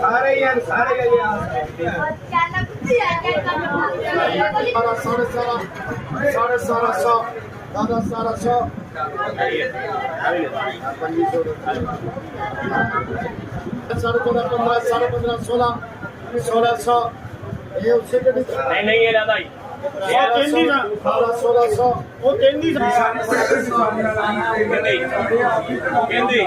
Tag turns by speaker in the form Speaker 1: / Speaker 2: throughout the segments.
Speaker 1: सारे यार सारे
Speaker 2: साढ़े 1700 दादा 1700 साढ़े 15 साढ़े 16 1600 ये उससे
Speaker 1: नहीं ये दादा ही
Speaker 2: 1600
Speaker 1: वो तेंदी केंदी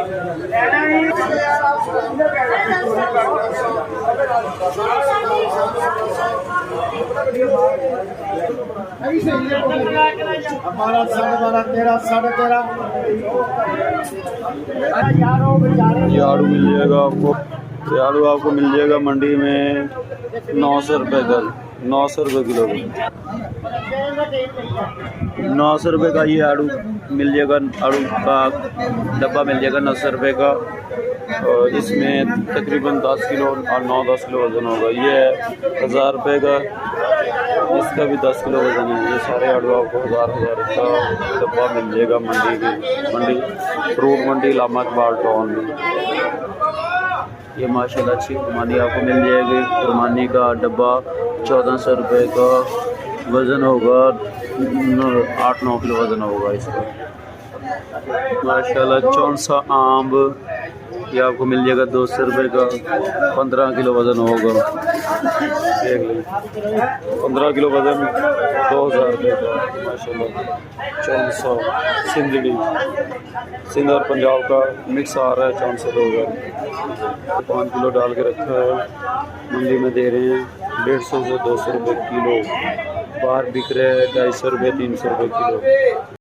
Speaker 2: हमारा 12.5 13 13.5
Speaker 3: ये आड़ू मिल जाएगा आपको। ये आड़ू आपको मिल जाएगा मंडी में 900 रुपये गल, 900 रुपये किलो। 900 रुपये का ये आड़ू मिल जाएगा। आड़ू का डब्बा मिल जाएगा 900 रुपये का, और इसमें तकरीबन 10 किलो और 9-10 किलो वज़न होगा। ये है 1000 रुपये का, इसका भी 10 किलो वज़न है। ये सारे आड़ू आपको 1000 का डब्बा मिल जाएगा मंडी फ्रूट मंडी इलाहाबाद टाउन में। ये माशाल्लाह अच्छी खुरमानी आपको मिल जाएगी। खुरमानी का डब्बा 1400 रुपये का, वज़न होगा 8-9 किलो वज़न होगा इसका। माशाल्लाह चौंसा आम ये आपको मिल जाएगा 200 रुपये का, 15 किलो वज़न होगा। देख लें 15 किलो वज़न 2000 रुपये का। माशाल्लाह चौंसा सिंधड़ी सिंध और पंजाब का मिक्स आ रहा है। 400 5 किलो डाल के रखा है, मंडी में दे रहे हैं 150 से 200 रुपये किलो। बाहर बिक रहे हैं 250 रुपये 300 रुपये किलो।